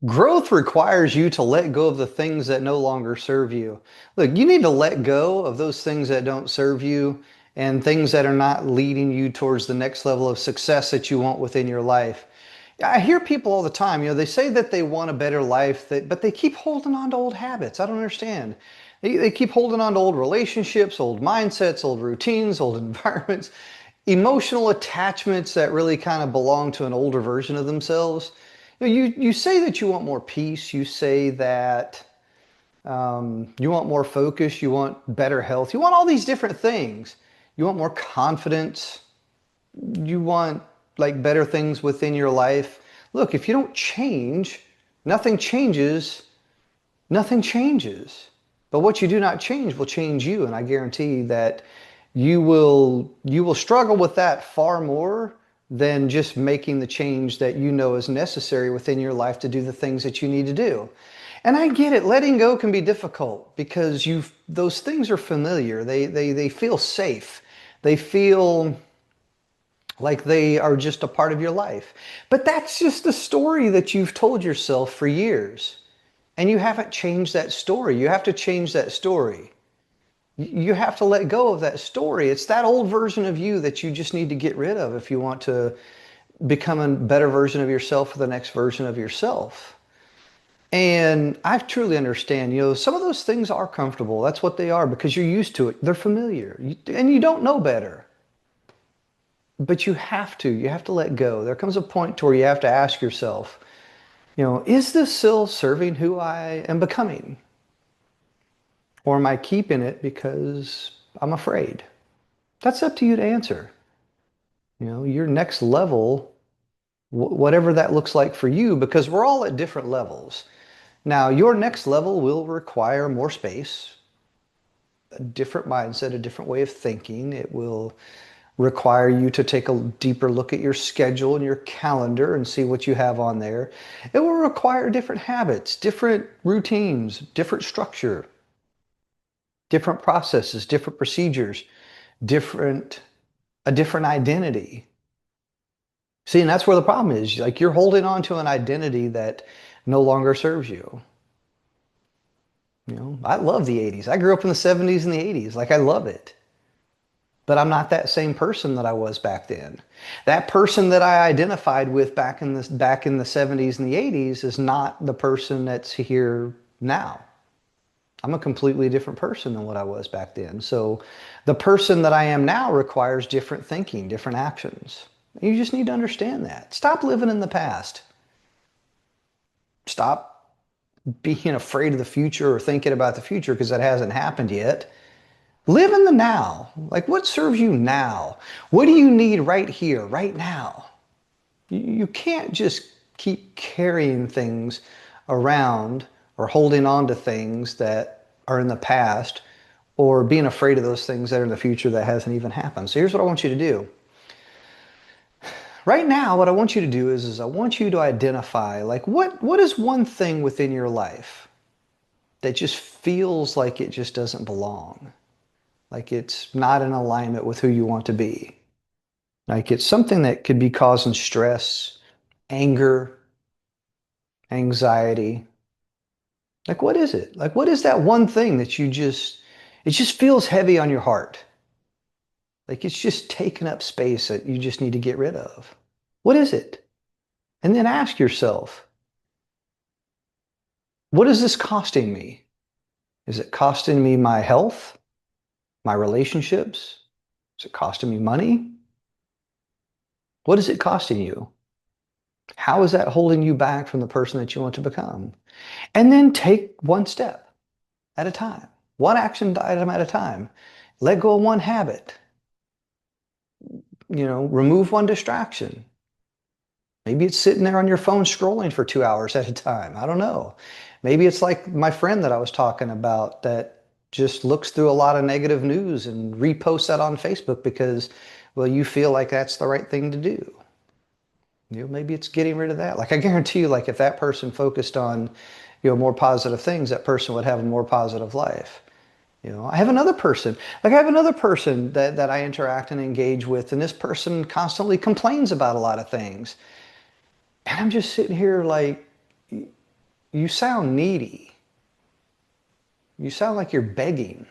Growth requires you to let go of the things that no longer serve you. Look, you need to let go of those things that don't serve you and things that are not leading you towards the next level of success that you want within your life. I hear people all the time, they say that they want a better life, but they keep holding on to old habits. I don't understand. They keep holding on to old relationships, old mindsets, old routines, old environments, emotional attachments that really kind of belong to an older version of themselves. You say that you want more peace. You say that you want more focus. You want better health. You want all these different things. You want more confidence. You want like better things within your life. Look, if you don't change, nothing changes. Nothing changes. But what you do not change will change you. And I guarantee that you will struggle with that far more than just making the change that you know is necessary within your life to do the things that you need to do. And I get it, letting go can be difficult because those things are familiar. They feel safe. They feel like they are just a part of your life. But that's just the story that you've told yourself for years. And you haven't changed that story. You have to change that story. You have to let go of that story. It's that old version of you that you just need to get rid of if you want to become a better version of yourself or the next version of yourself. And I truly understand, some of those things are comfortable. That's what they are because you're used to it. They're familiar. And you don't know better. But you have to let go. There comes a point to where you have to ask yourself, is this still serving who I am becoming? Or am I keeping it because I'm afraid? That's up to you to answer. Your next level, whatever that looks like for you, because we're all at different levels. Now, your next level will require more space, a different mindset, a different way of thinking. It will require you to take a deeper look at your schedule and your calendar and see what you have on there. It will require different habits, different routines, different structure, different processes, different procedures, different a different identity. See, and that's where the problem is. Like you're holding on to an identity that no longer serves you. I love the 80s. I grew up in the 70s and the 80s. Like I love it. But I'm not that same person that I was back then. That person that I identified with back in the 70s and the 80s is not the person that's here now. I'm a completely different person than what I was back then. So the person that I am now requires different thinking, different actions. You just need to understand that. Stop living in the past. Stop being afraid of the future or thinking about the future because that hasn't happened yet. Live in the now. Like what serves you now? What do you need right here, right now? You can't just keep carrying things around or holding on to things that are in the past or being afraid of those things that are in the future that hasn't even happened. So here's what I want you to do. Right now, what I want you to do is I want you to identify like what is one thing within your life that just feels like it just doesn't belong. Like it's not in alignment with who you want to be. Like it's something that could be causing stress, anger, anxiety. Like what is it? Like what is that one thing that it just feels heavy on your heart? Like it's just taking up space that you just need to get rid of. What is it? And then ask yourself, what is this costing me? Is it costing me my health, my relationships? Is it costing me money? What is it costing you? How is that holding you back from the person that you want to become? And then take one step at a time, one action item at a time. Let go of one habit. Remove one distraction. Maybe it's sitting there on your phone scrolling for 2 hours at a time. I don't know. Maybe it's like my friend that I was talking about that just looks through a lot of negative news and reposts that on Facebook because, well, you feel like that's the right thing to do. Maybe it's getting rid of that. Like I guarantee you, like if that person focused on, more positive things, that person would have a more positive life. I have another person that I interact and engage with, and this person constantly complains about a lot of things. And I'm just sitting here like, you sound needy. You sound like you're begging.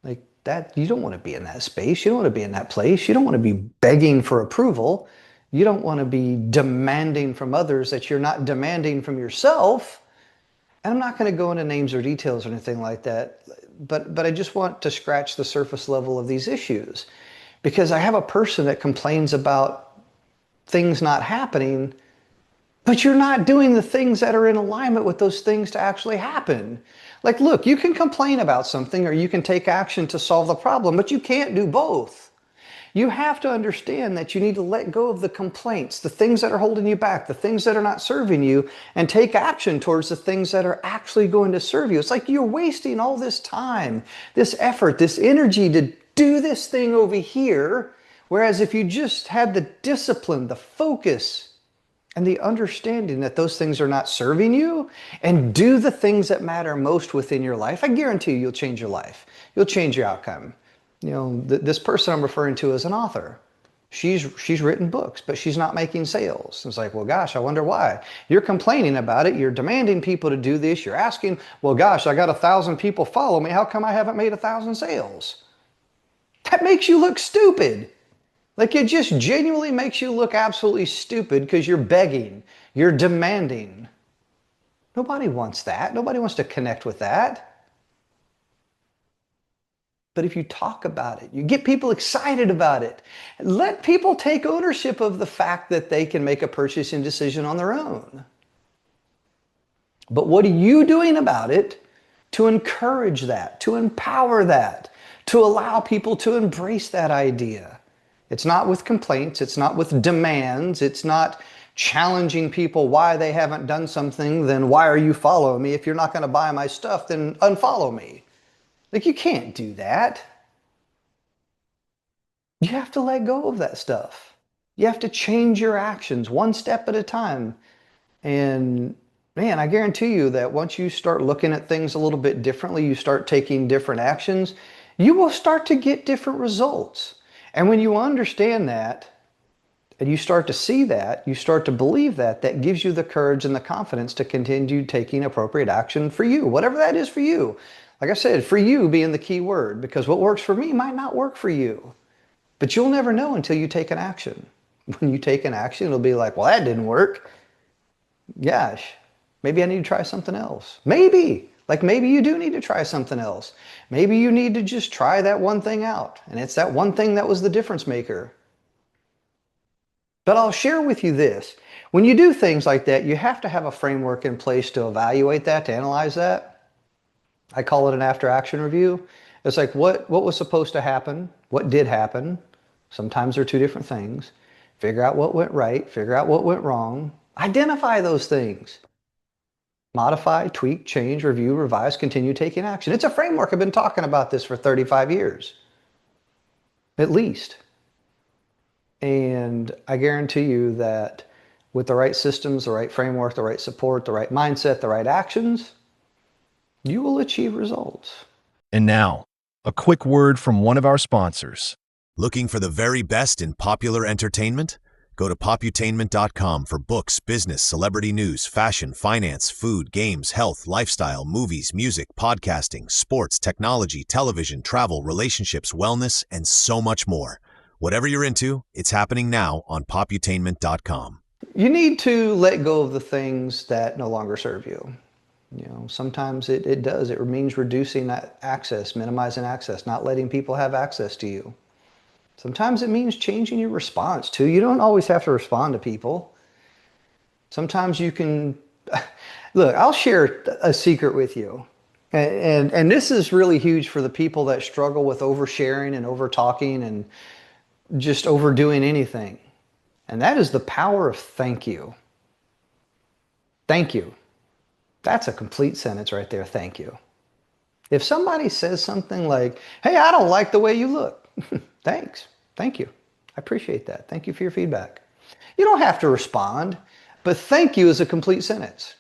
Like that, you don't want to be in that space. You don't want to be in that place. You don't want to be begging for approval. You don't want to be demanding from others that you're not demanding from yourself. And I'm not going to go into names or details or anything like that, but I just want to scratch the surface level of these issues because I have a person that complains about things not happening, but you're not doing the things that are in alignment with those things to actually happen. Like, look, you can complain about something or you can take action to solve the problem, but you can't do both. You have to understand that you need to let go of the complaints, the things that are holding you back, the things that are not serving you, and take action towards the things that are actually going to serve you. It's like you're wasting all this time, this effort, this energy to do this thing over here, whereas if you just had the discipline, the focus, and the understanding that those things are not serving you and do the things that matter most within your life, I guarantee you'll change your life. You'll change your outcome. You know, this person I'm referring to is an author. She's written books, but she's not making sales. It's like, well, gosh, I wonder why. You're complaining about it. You're demanding people to do this. You're asking, well, gosh, I got 1,000 people follow me. How come I haven't made 1,000 sales? That makes you look stupid. Like it just genuinely makes you look absolutely stupid because you're begging, you're demanding. Nobody wants that. Nobody wants to connect with that. But if you talk about it, you get people excited about it, let people take ownership of the fact that they can make a purchasing decision on their own. But what are you doing about it to encourage that, to empower that, to allow people to embrace that idea? It's not with complaints. It's not with demands. It's not challenging people why they haven't done something. Then why are you following me? If you're not going to buy my stuff, then unfollow me. Like you can't do that. You have to let go of that stuff. You have to change your actions one step at a time. And man, I guarantee you that once you start looking at things a little bit differently, you start taking different actions, you will start to get different results. And when you understand that, and you start to see that, you start to believe that, that gives you the courage and the confidence to continue taking appropriate action for you, whatever that is for you. Like I said, for you being the key word, because what works for me might not work for you. But you'll never know until you take an action. When you take an action, it'll be like, well, that didn't work. Gosh, maybe I need to try something else. Maybe. Like maybe you do need to try something else. Maybe you need to just try that one thing out. And it's that one thing that was the difference maker. But I'll share with you this. When you do things like that, you have to have a framework in place to evaluate that, to analyze that. I call it an after action review. It's like what was supposed to happen? What did happen? Sometimes they're two different things. Figure out what went right, figure out what went wrong. Identify those things. Modify, tweak, change, review, revise, continue taking action. It's a framework. I've been talking about this for 35 years, at least. And I guarantee you that with the right systems, the right framework, the right support, the right mindset, the right actions, you will achieve results. And now, a quick word from one of our sponsors. Looking for the very best in popular entertainment? Go to poputainment.com for books, business, celebrity news, fashion, finance, food, games, health, lifestyle, movies, music, podcasting, sports, technology, television, travel, relationships, wellness, and so much more. Whatever you're into, it's happening now on poputainment.com. You need to let go of the things that no longer serve you. You know, sometimes it does. It means reducing that access, minimizing access, not letting people have access to you. Sometimes it means changing your response too. You don't always have to respond to people. Sometimes you can, look, I'll share a secret with you. And this is really huge for the people that struggle with oversharing and over talking and just overdoing anything. And that is the power of thank you. Thank you. That's a complete sentence right there. Thank you. If somebody says something like, hey, I don't like the way you look. Thanks. Thank you. I appreciate that. Thank you for your feedback. You don't have to respond, but thank you is a complete sentence.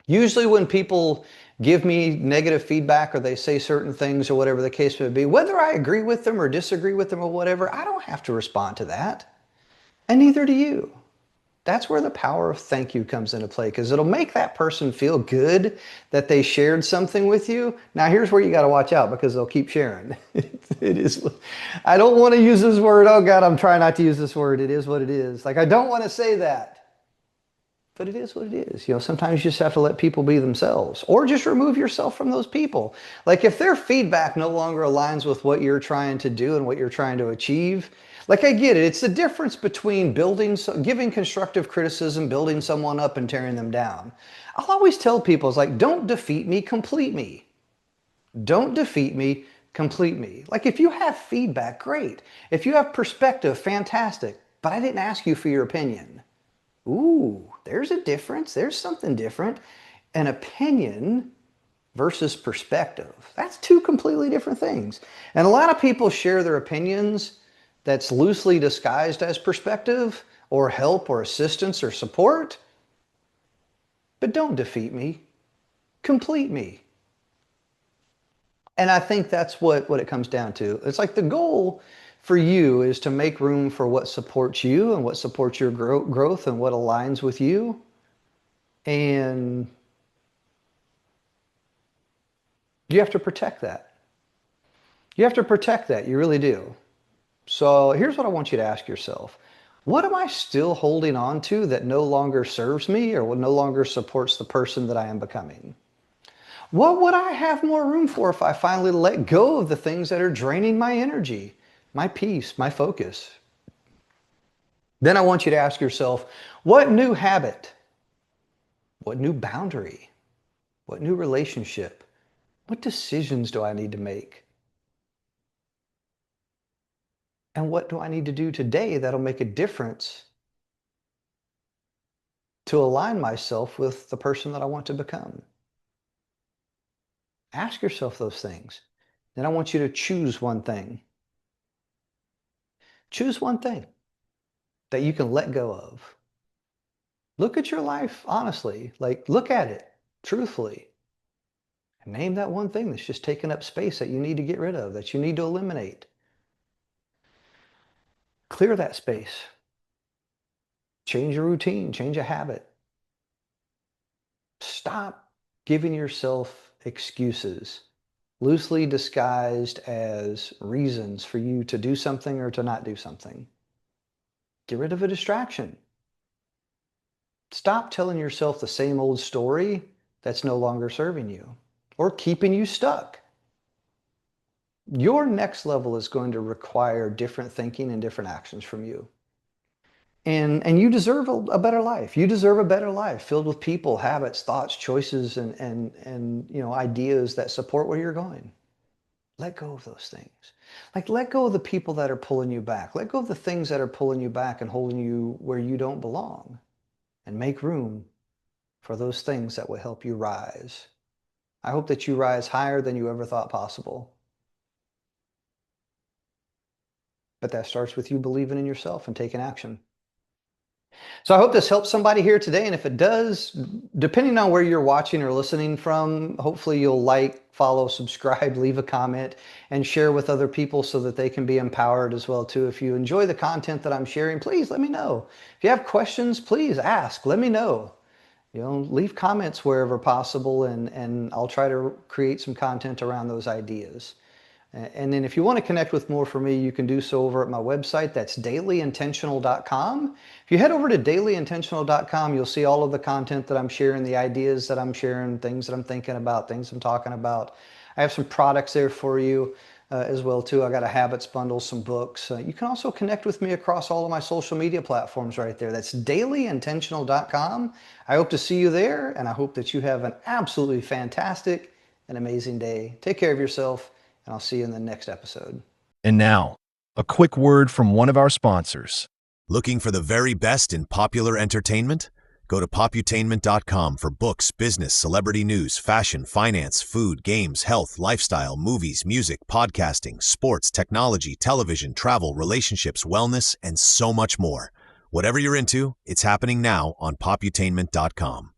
Usually when people give me negative feedback or they say certain things or whatever the case may be, whether I agree with them or disagree with them or whatever, I don't have to respond to that. And neither do you. That's where the power of thank you comes into play because it'll make that person feel good that they shared something with you. Now, here's where you got to watch out because they'll keep sharing. It is, I don't want to use this word. Oh God, I'm trying not to use this word. It is what it is. Like, I don't want to say that. But it is what it is. Sometimes you just have to let people be themselves or just remove yourself from those people. Like if their feedback no longer aligns with what you're trying to do and what you're trying to achieve, like I get it. It's the difference between giving constructive criticism, building someone up and tearing them down. I'll always tell people, it's like, don't defeat me, complete me. Don't defeat me, complete me. Like if you have feedback, great. If you have perspective, fantastic. But I didn't ask you for your opinion. Ooh, there's a difference. There's something different. An opinion versus perspective. That's two completely different things. And a lot of people share their opinions that's loosely disguised as perspective or help or assistance or support. But don't defeat me. Complete me. And I think that's what it comes down to. It's like the goal for you is to make room for what supports you and what supports your growth and what aligns with you. And you have to protect that. You have to protect that. You really do. So here's what I want you to ask yourself. What am I still holding on to that no longer serves me or no longer supports the person that I am becoming? What would I have more room for if I finally let go of the things that are draining my energy, my peace, my focus? Then I want you to ask yourself, what new habit, what new boundary, what new relationship, what decisions do I need to make? And what do I need to do today that'll make a difference to align myself with the person that I want to become? Ask yourself those things. Then I want you to choose one thing. Choose one thing that you can let go of. Look at your life honestly, like look at it truthfully. And name that one thing that's just taking up space that you need to get rid of, that you need to eliminate. Clear that space. Change your routine, change a habit. Stop giving yourself excuses, loosely disguised as reasons for you to do something or to not do something. Get rid of a distraction. Stop telling yourself the same old story that's no longer serving you or keeping you stuck. Your next level is going to require different thinking and different actions from you. And you deserve a better life. You deserve a better life filled with people, habits, thoughts, choices, and ideas that support where you're going. Let go of those things. Like let go of the people that are pulling you back. Let go of the things that are pulling you back and holding you where you don't belong. And make room for those things that will help you rise. I hope that you rise higher than you ever thought possible. But that starts with you believing in yourself and taking action. So I hope this helps somebody here today. And if it does, depending on where you're watching or listening from, hopefully you'll like, follow, subscribe, leave a comment, and share with other people so that they can be empowered as well too. If you enjoy the content that I'm sharing, please let me know. If you have questions, please ask. Let me know. Leave comments wherever possible, and I'll try to create some content around those ideas. And then if you want to connect with more for me, you can do so over at my website. That's dailyintentional.com. If you head over to dailyintentional.com, you'll see all of the content that I'm sharing, the ideas that I'm sharing, things that I'm thinking about, things I'm talking about. I have some products there for you as well too. I got a habits bundle, some books. You can also connect with me across all of my social media platforms right there. That's dailyintentional.com. I hope to see you there, and I hope that you have an absolutely fantastic and amazing day. Take care of yourself, and I'll see you in the next episode. And now, a quick word from one of our sponsors. Looking for the very best in popular entertainment? Go to poputainment.com for books, business, celebrity news, fashion, finance, food, games, health, lifestyle, movies, music, podcasting, sports, technology, television, travel, relationships, wellness, and so much more. Whatever you're into, it's happening now on poputainment.com.